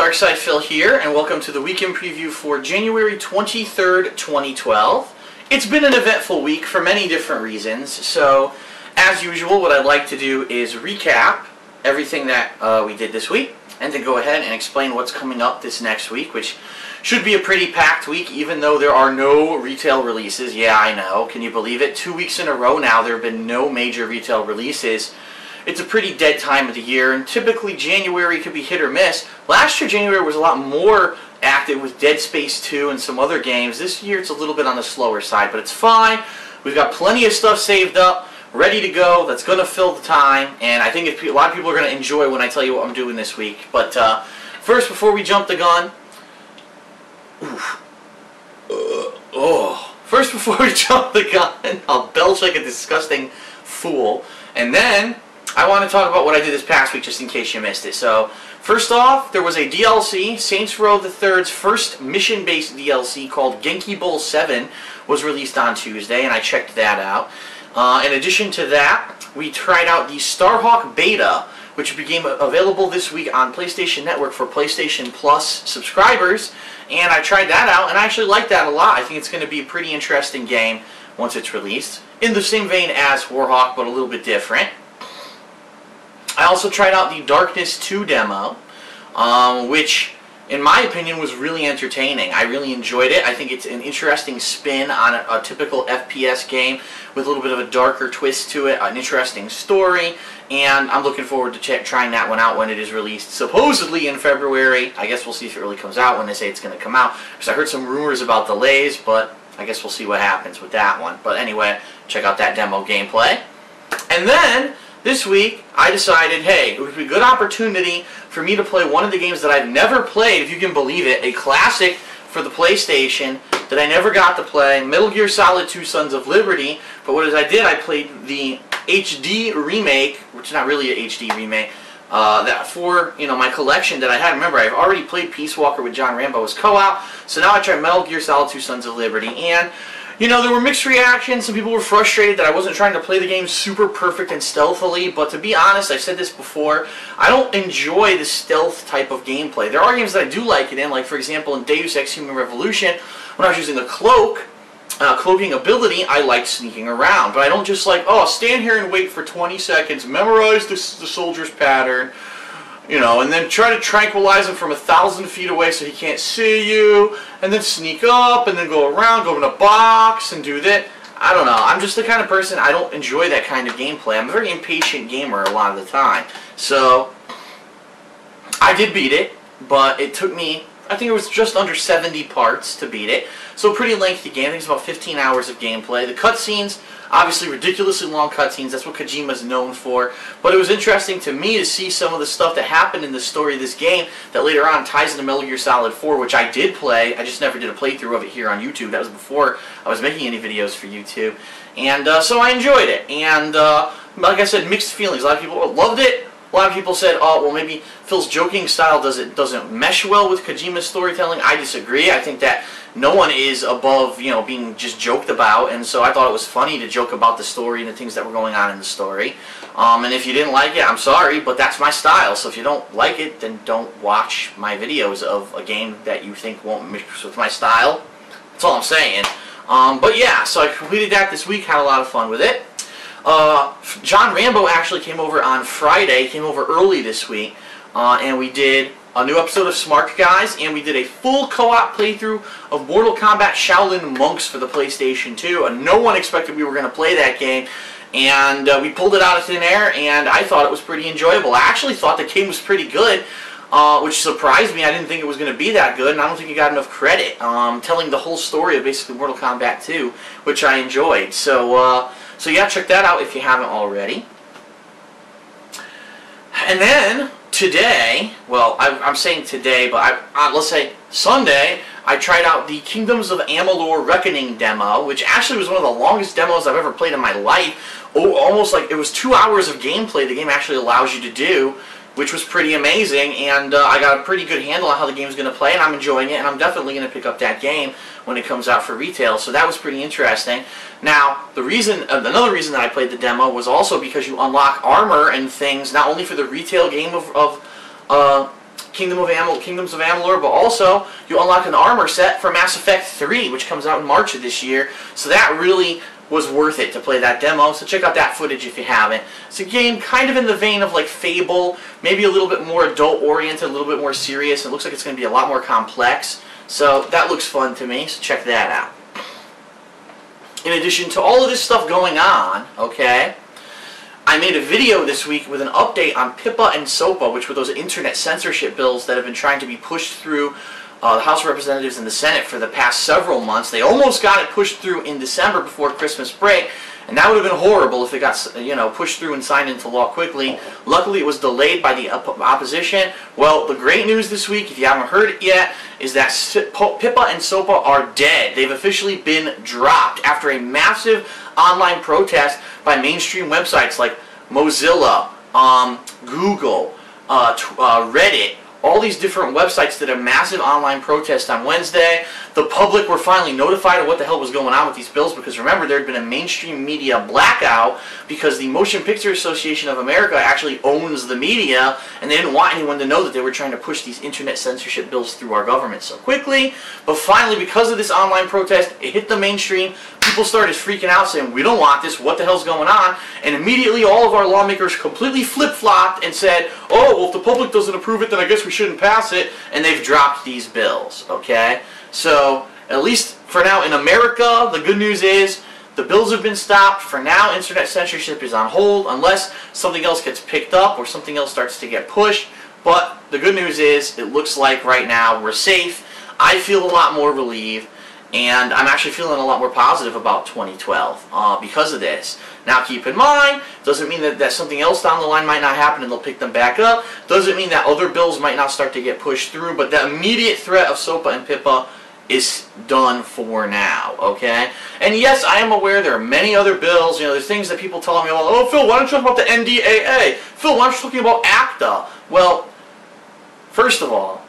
Darkside Phil here, and welcome to the weekend preview for January 23rd, 2012. It's been an eventful week for many different reasons, so as usual what I'd like to do is recap everything that we did this week, and then go ahead and explain what's coming up this next week, which should be a pretty packed week even though there are no retail releases. Yeah, I know, can you believe it? 2 weeks in a row now there have been no major retail releases. It's a pretty dead time of the year, and typically January could be hit or miss. Last year January was a lot more active with Dead Space 2 and some other games. This year it's a little bit on the slower side, but it's fine. We've got plenty of stuff saved up, ready to go, that's going to fill the time, and I think a lot of people are going to enjoy when I tell you what I'm doing this week. But first, before we jump the gun, first before we jump the gun, I'll belch like a disgusting fool, and then I want to talk about what I did this past week just in case you missed it. So, first off, there was a DLC, Saints Row the Third's first mission-based DLC called Genki Bowl 7 was released on Tuesday, and I checked that out. In addition to that, we tried out the Starhawk Beta, which became available this week on PlayStation Network for PlayStation Plus subscribers, and I tried that out, and I actually like that a lot. I think it's going to be a pretty interesting game once it's released, in the same vein as Warhawk, but a little bit different. I also tried out the Darkness 2 demo, which, in my opinion, was really entertaining. I really enjoyed it. I think it's an interesting spin on a typical FPS game with a little bit of a darker twist to it, an interesting story, and I'm looking forward to trying that one out when it is released, supposedly in February. I guess we'll see if it really comes out when they say it's going to come out, because I heard some rumors about delays, but I guess we'll see what happens with that one. But anyway, check out that demo gameplay. And then this week, I decided, hey, it would be a good opportunity for me to play one of the games that I've never played, if you can believe it, a classic for the PlayStation that I never got to play, Metal Gear Solid 2 Sons of Liberty. But what I did, I played the HD remake, which is not really an HD remake, that for my collection that I had. Remember, I've already played Peace Walker with John Rambo as co-op, so now I tried Metal Gear Solid 2 Sons of Liberty, and there were mixed reactions. Some people were frustrated that I wasn't trying to play the game super perfect and stealthily, but to be honest, I've said this before, I don't enjoy the stealth type of gameplay. There are games that I do like it in, like for example in Deus Ex Human Revolution, when I was using the cloaking ability, I like sneaking around, but I don't just like, oh, stand here and wait for 20 seconds, memorize the soldier's pattern, and then try to tranquilize him from 1,000 feet away so he can't see you, and then sneak up, and then go around, go in a box, and do that. I don't know. I'm just the kind of person, I don't enjoy that kind of gameplay. I'm a very impatient gamer a lot of the time. So, I did beat it, but it took me, I think it was just under 70 parts to beat it. So, pretty lengthy game. I think it's about 15 hours of gameplay. The cutscenes, obviously ridiculously long cutscenes, that's what Kojima's known for, but it was interesting to me to see some of the stuff that happened in the story of this game that later on ties into Metal Gear Solid 4, which I did play. I just never did a playthrough of it here on YouTube. That was before I was making any videos for YouTube, and so I enjoyed it, and like I said, mixed feelings. A lot of people loved it. A lot of people said, oh, well, maybe Phil's joking style doesn't mesh well with Kojima's storytelling. I disagree. I think that no one is above, being just joked about, and so I thought it was funny to joke about the story and the things that were going on in the story. And if you didn't like it, I'm sorry, but that's my style. So if you don't like it, then don't watch my videos of a game that you think won't mix with my style. That's all I'm saying. But yeah, so I completed that this week, had a lot of fun with it. John Rambo actually came over on Friday, came over early this week, and we did a new episode of Smart Guys, and we did a full co-op playthrough of Mortal Kombat Shaolin Monks for the PlayStation 2, and no one expected we were going to play that game, and we pulled it out of thin air, and I thought it was pretty enjoyable. I actually thought the game was pretty good, which surprised me. I didn't think it was going to be that good, and I don't think it got enough credit, telling the whole story of basically Mortal Kombat 2, which I enjoyed. So yeah, check that out if you haven't already. And then today, well, I'm saying today, but let's say Sunday, I tried out the Kingdoms of Amalur Reckoning demo, which actually was one of the longest demos I've ever played in my life. Almost like it was 2 hours of gameplay the game actually allows you to do, which was pretty amazing, and I got a pretty good handle on how the game's going to play, and I'm enjoying it, and I'm definitely going to pick up that game when it comes out for retail, so that was pretty interesting. Now, another reason that I played the demo was also because you unlock armor and things, not only for the retail game of Kingdoms of Amalur, but also you unlock an armor set for Mass Effect 3, which comes out in March of this year. So that really was worth it to play that demo. So check out that footage if you haven't. It's a game kind of in the vein of like Fable, maybe a little bit more adult-oriented, a little bit more serious. It looks like it's going to be a lot more complex. So that looks fun to me, so check that out. In addition to all of this stuff going on, okay, I made a video this week with an update on PIPA and SOPA, which were those internet censorship bills that have been trying to be pushed through the House of Representatives and the Senate for the past several months. They almost got it pushed through in December before Christmas break, and that would have been horrible if it got, pushed through and signed into law quickly. Luckily, it was delayed by the opposition. Well, the great news this week, if you haven't heard it yet, is that PIPA and SOPA are dead. They've officially been dropped after a massive online protest by mainstream websites like Mozilla, Google, Reddit. All these different websites did a massive online protest on Wednesday. The public were finally notified of what the hell was going on with these bills, because remember, there had been a mainstream media blackout because the Motion Picture Association of America actually owns the media, and they didn't want anyone to know that they were trying to push these internet censorship bills through our government so quickly. But finally, because of this online protest, it hit the mainstream. People started freaking out saying, we don't want this, what the hell's going on? And immediately all of our lawmakers completely flip-flopped and said, oh, well, if the public doesn't approve it, then I guess we shouldn't pass it, and they've dropped these bills, okay? So, at least for now in America, the good news is the bills have been stopped. For now, internet censorship is on hold unless something else gets picked up or something else starts to get pushed. But the good news is it looks like right now we're safe. I feel a lot more relieved, and I'm actually feeling a lot more positive about 2012 because of this. Now keep in mind, doesn't mean that something else down the line might not happen and they'll pick them back up. Doesn't mean that other bills might not start to get pushed through, but the immediate threat of SOPA and PIPA is done for now, okay? And yes, I am aware there are many other bills. There's things that people tell me, oh, Phil, why don't you talk about the NDAA? Phil, why aren't you talking about ACTA? Well, first of all,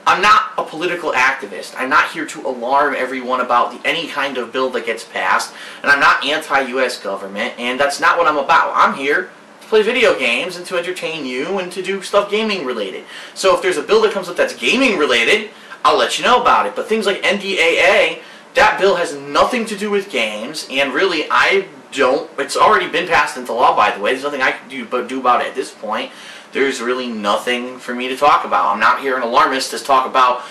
I'm not a political activist. I'm not here to alarm everyone about any kind of bill that gets passed, and I'm not anti-U.S. government, and that's not what I'm about. I'm here to play video games and to entertain you and to do stuff gaming related. So if there's a bill that comes up that's gaming related, I'll let you know about it. But things like NDAA, that bill has nothing to do with games, and really it's already been passed into law, by the way. There's nothing I can do about it at this point. There's really nothing for me to talk about. I'm not here an alarmist to talk about,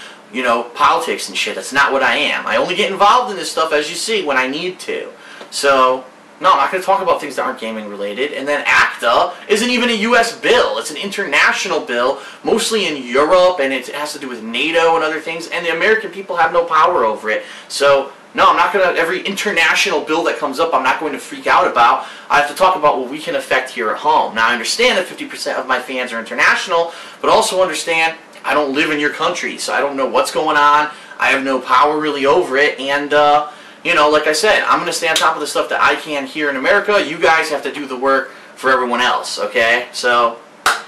politics and shit. That's not what I am. I only get involved in this stuff, as you see, when I need to. So, no, I'm not going to talk about things that aren't gaming related. And then ACTA isn't even a U.S. bill. It's an international bill, mostly in Europe, and it has to do with NATO and other things, and the American people have no power over it. So, no, I'm not going to, every international bill that comes up, I'm not going to freak out about. I have to talk about what we can affect here at home. Now, I understand that 50% of my fans are international, but also understand I don't live in your country, so I don't know what's going on. I have no power really over it, and, like I said, I'm going to stay on top of the stuff that I can here in America. You guys have to do the work for everyone else, okay? So,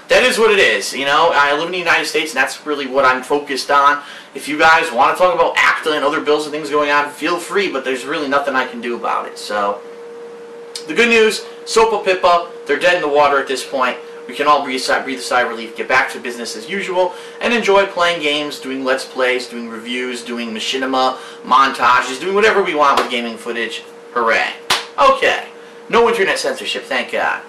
that is what it is. I live in the United States, and that's really what I'm focused on. If you guys want to talk about ACTA and other bills and things going on, feel free, but there's really nothing I can do about it. So, the good news, SOPA, PIPA, they're dead in the water at this point. We can all breathe a sigh of relief, get back to business as usual, and enjoy playing games, doing Let's Plays, doing reviews, doing machinima, montages, doing whatever we want with gaming footage. Hooray. Okay. No internet censorship, thank God.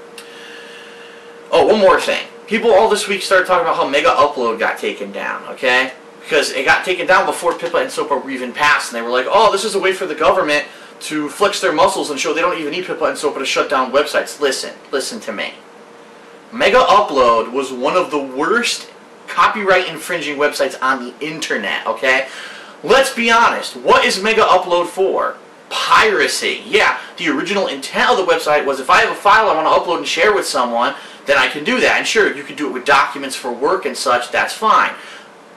Oh, one more thing. People all this week started talking about how Mega Upload got taken down, okay? Because it got taken down before PIPA and SOPA were even passed, and they were like, oh, this is a way for the government to flex their muscles and show they don't even need PIPA and SOPA to shut down websites. Listen to me. Mega Upload was one of the worst copyright infringing websites on the internet, okay? Let's be honest, what is Mega Upload for? Piracy. Yeah, the original intent of the website was if I have a file I want to upload and share with someone, then I can do that. And sure, you can do it with documents for work and such, that's fine.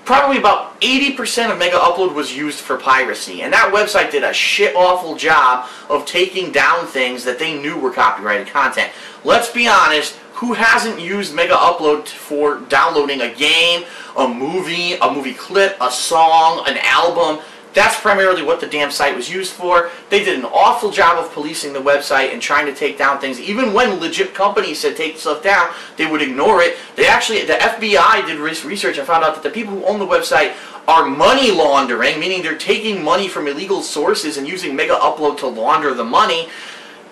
Probably about 80% of Mega Upload was used for piracy, and that website did a shit-awful job of taking down things that they knew were copyrighted content. Let's be honest, who hasn't used Mega Upload for downloading a game, a movie clip, a song, an album? That's primarily what the damn site was used for. They did an awful job of policing the website and trying to take down things. Even when legit companies said take stuff down, they would ignore it. They actually, the FBI did research and found out that the people who own the website are money laundering, meaning they're taking money from illegal sources and using Mega Upload to launder the money.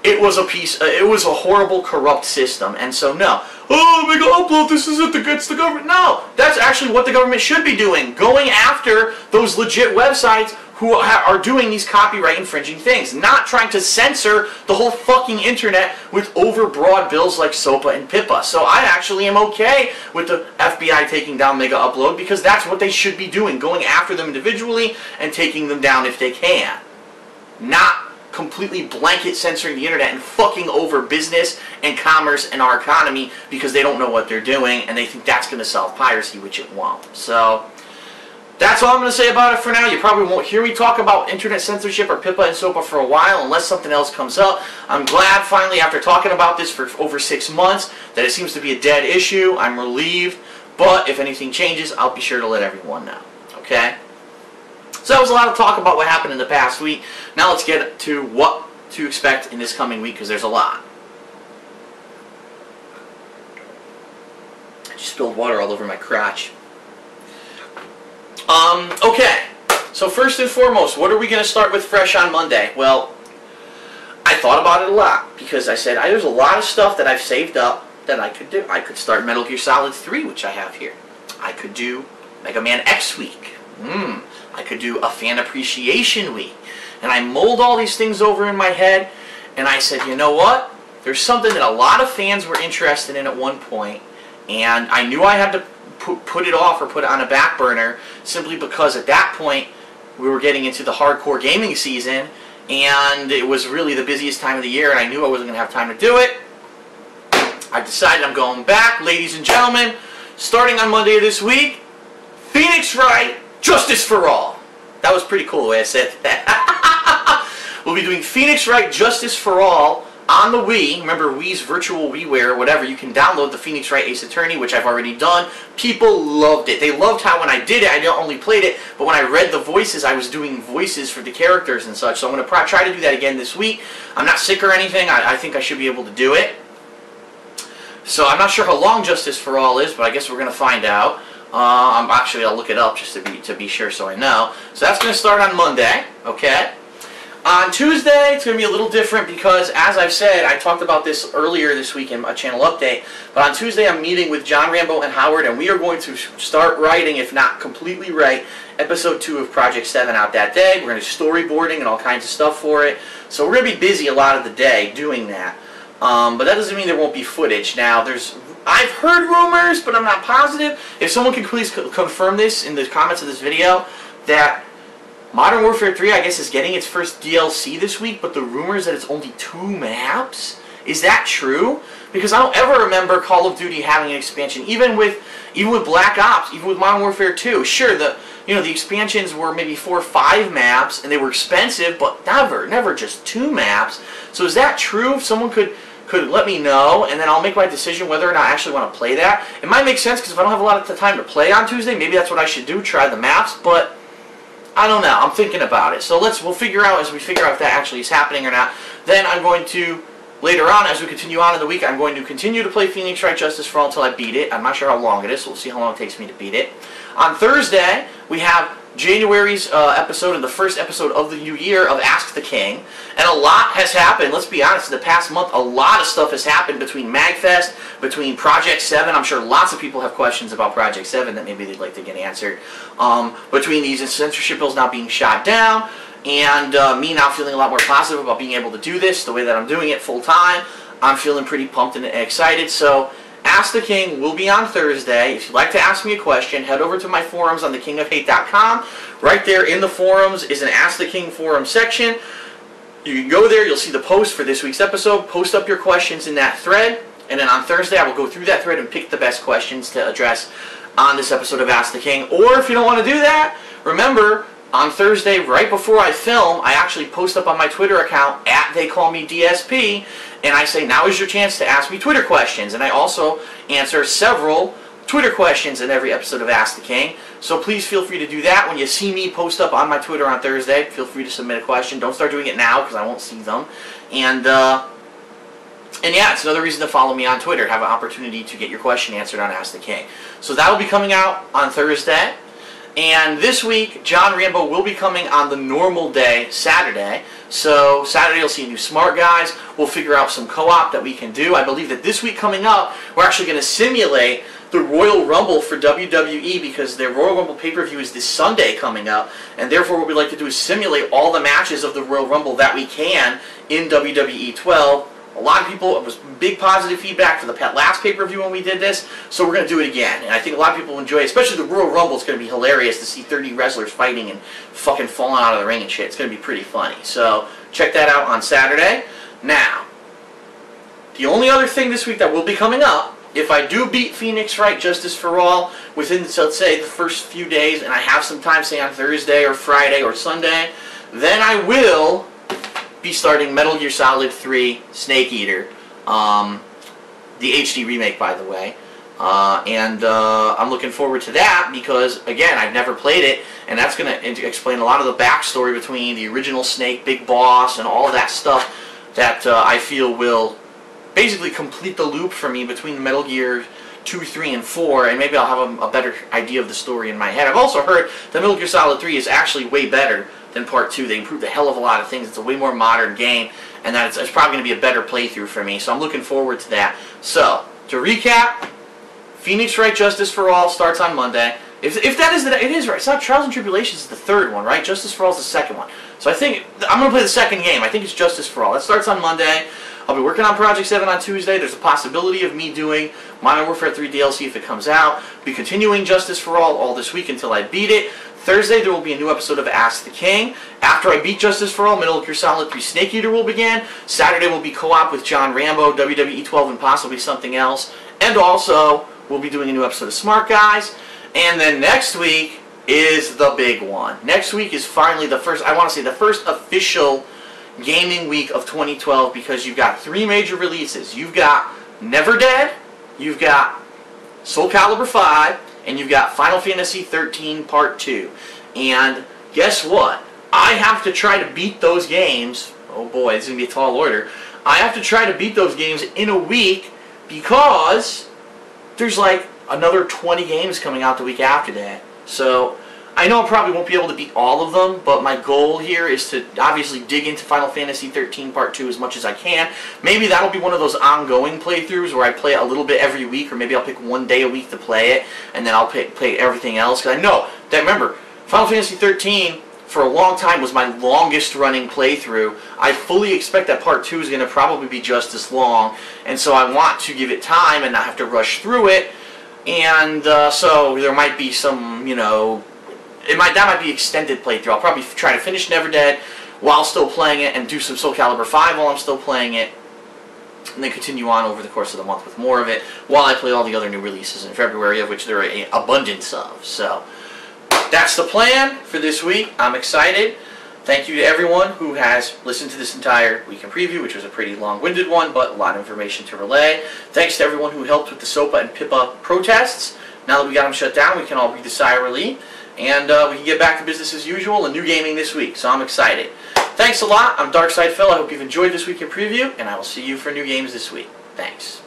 It was a horrible, corrupt system. And so no, oh, Mega Upload, this isn't against the government. No, that's actually what the government should be doing, going after those legit websites who are doing these copyright infringing things, not trying to censor the whole fucking internet with overbroad bills like SOPA and PIPA. So I actually am okay with the FBI taking down Mega Upload, because that's what they should be doing, going after them individually and taking them down if they can. Not completely blanket censoring the internet and fucking over business and commerce and our economy because they don't know what they're doing and they think that's going to solve piracy, which it won't. So that's all I'm going to say about it for now. You probably won't hear me talk about internet censorship or PIPA and SOPA for a while unless something else comes up. I'm glad finally, after talking about this for over 6 months, that it seems to be a dead issue. I'm relieved, but if anything changes, I'll be sure to let everyone know. Okay? So that was a lot of talk about what happened in the past week. Now let's get to what to expect in this coming week, because there's a lot. I just spilled water all over my crotch. Okay, so first and foremost, what are we going to start with fresh on Monday? Well, I thought about it a lot, because I said there's a lot of stuff that I've saved up that I could do. I could start Metal Gear Solid 3, which I have here. I could do Mega Man X Week. I could do a fan appreciation week. And I mulled all these things over in my head, and I said, you know what? There's something that a lot of fans were interested in at one point, and I knew I had to put it off or put it on a back burner simply because at that point we were getting into the hardcore gaming season, and it was really the busiest time of the year, and I knew I wasn't going to have time to do it. I decided I'm going back, ladies and gentlemen, starting on Monday of this week, Phoenix Wright, Justice for All. That was pretty cool the way I said that. We'll be doing Phoenix Wright Justice for All on the Wii. Remember, Wii's virtual WiiWare or whatever. You can download the Phoenix Wright Ace Attorney, which I've already done. People loved it. They loved how when I did it, I not only played it, but when I read the voices, I was doing voices for the characters and such. So I'm going to try to do that again this week. I'm not sick or anything. I think I should be able to do it. So I'm not sure how long Justice for All is, but I guess we're going to find out. I'll look it up just to be sure so I know. So that's going to start on Monday, okay? On Tuesday, it's going to be a little different because, as I've said, I talked about this earlier this week in a channel update, but on Tuesday I'm meeting with John Rambo and Howard, and we are going to start writing, if not completely write, Episode 2 of Project 7 out that day. We're going to do storyboarding and all kinds of stuff for it. So we're going to be busy a lot of the day doing that. But that doesn't mean there won't be footage. Now, I've heard rumors, but I'm not positive. If someone can please confirm this in the comments of this video, that Modern Warfare 3, I guess, is getting its first DLC this week, but the rumor is that it's only 2 maps? Is that true? Because I don't ever remember Call of Duty having an expansion, even with Black Ops, even with Modern Warfare 2. Sure, the expansions were maybe 4 or 5 maps, and they were expensive, but never just 2 maps. So is that true? If someone could let me know, and then I'll make my decision whether or not I actually want to play that. It might make sense, because if I don't have a lot of time to play on Tuesday, maybe that's what I should do, try the maps, but I don't know. I'm thinking about it. So we'll figure out, as we figure out if that actually is happening or not. Then I'm going to, later on, as we continue on in the week, I'm going to continue to play Phoenix Wright Justice for All until I beat it. I'm not sure how long it is, so we'll see how long it takes me to beat it. On Thursday, we have January's episode and the first episode of the new year of Ask the King. And a lot has happened. Let's be honest, in the past month, a lot of stuff has happened between MagFest, between Project 7. I'm sure lots of people have questions about Project 7 that maybe they'd like to get answered. Between these censorship bills now being shot down, and me now feeling a lot more positive about being able to do this the way that I'm doing it full time, I'm feeling pretty pumped and excited. So Ask the King will be on Thursday. If you'd like to ask me a question, head over to my forums on thekingofhate.com. Right there in the forums is an Ask the King forum section. You can go there, you'll see the post for this week's episode. Post up your questions in that thread, and then on Thursday I will go through that thread and pick the best questions to address on this episode of Ask the King. Or if you don't want to do that, remember, on Thursday, right before I film, I actually post up on my Twitter account, @TheyCallMeDSP, and I say, now is your chance to ask me Twitter questions. And I also answer several Twitter questions in every episode of Ask the King. So please feel free to do that. When you see me post up on my Twitter on Thursday, feel free to submit a question. Don't start doing it now because I won't see them. And yeah, it's another reason to follow me on Twitter. Have an opportunity to get your question answered on Ask the King. So that will be coming out on Thursday. And this week, John Rambo will be coming on the normal day, Saturday. So Saturday you'll see new Smart Guys. We'll figure out some co-op that we can do. I believe that this week coming up, we're actually going to simulate the Royal Rumble for WWE because their Royal Rumble pay-per-view is this Sunday coming up. And therefore what we'd like to do is simulate all the matches of the Royal Rumble that we can in WWE 12. A lot of people, it was big positive feedback for the last pay-per-view when we did this, so we're going to do it again. And I think a lot of people will enjoy it, especially the Royal Rumble. It's going to be hilarious to see 30 wrestlers fighting and fucking falling out of the ring and shit. It's going to be pretty funny. So check that out on Saturday. Now, the only other thing this week that will be coming up, if I do beat Phoenix Wright Justice for All within, let's say, the first few days, and I have some time, say on Thursday or Friday or Sunday, then I will be starting Metal Gear Solid 3 Snake Eater, the HD remake, by the way. I'm looking forward to that because, again, I've never played it, and that's going to explain a lot of the backstory between the original Snake, Big Boss, and all of that stuff that I feel will basically complete the loop for me between Metal Gear 2, 3, and 4, and maybe I'll have a better idea of the story in my head. I've also heard that Metal Gear Solid 3 is actually way better than Part 2. They improved a hell of a lot of things. It's a way more modern game, and that it's probably going to be a better playthrough for me, so I'm looking forward to that. So, to recap, Phoenix Wright Justice for All starts on Monday. If that is, it is right. It's not Trials and Tribulations is the third one, right? Justice for All is the second one. So I think, I'm going to play the second game. I think it's Justice for All. That starts on Monday. I'll be working on Project 7 on Tuesday. There's a possibility of me doing Modern Warfare 3 DLC if it comes out. I'll be continuing Justice for All this week until I beat it. Thursday there will be a new episode of Ask the King. After I beat Justice for All, Metal Gear Solid 3 Snake Eater will begin. Saturday will be co-op with John Rambo, WWE 12, and possibly something else. And also, we'll be doing a new episode of Smart Guys. And then next week is the big one. Next week is finally the first, I want to say, the first official gaming week of 2012 because you've got 3 major releases. You've got Never Dead, you've got Soul Calibur 5, and you've got Final Fantasy 13 Part 2. And guess what? I have to try to beat those games. Oh boy, it's going to be a tall order. I have to try to beat those games in a week because there's like another 20 games coming out the week after that. So I know I probably won't be able to beat all of them, but my goal here is to obviously dig into Final Fantasy 13 Part 2 as much as I can. Maybe that'll be one of those ongoing playthroughs where I play it a little bit every week, or maybe I'll pick one day a week to play it, and then I'll play everything else. Because I know that, remember, Final Fantasy 13 for a long time was my longest running playthrough. I fully expect that Part 2 is going to probably be just as long, and so I want to give it time and not have to rush through it. And so there might be some, you know, that might be extended playthrough. I'll probably try to finish Never Dead while still playing it and do some Soul Calibur 5 while I'm still playing it, and then continue on over the course of the month with more of it while I play all the other new releases in February, of which there are an abundance of. So that's the plan for this week. I'm excited. Thank you to everyone who has listened to this entire weekend preview, which was a pretty long-winded one, but a lot of information to relay. Thanks to everyone who helped with the SOPA and PIPA protests. Now that we got them shut down, we can all breathe a sigh of relief, and we can get back to business as usual and new gaming this week, so I'm excited. Thanks a lot. I'm Darkside Phil. I hope you've enjoyed this weekend preview, and I will see you for new games this week. Thanks.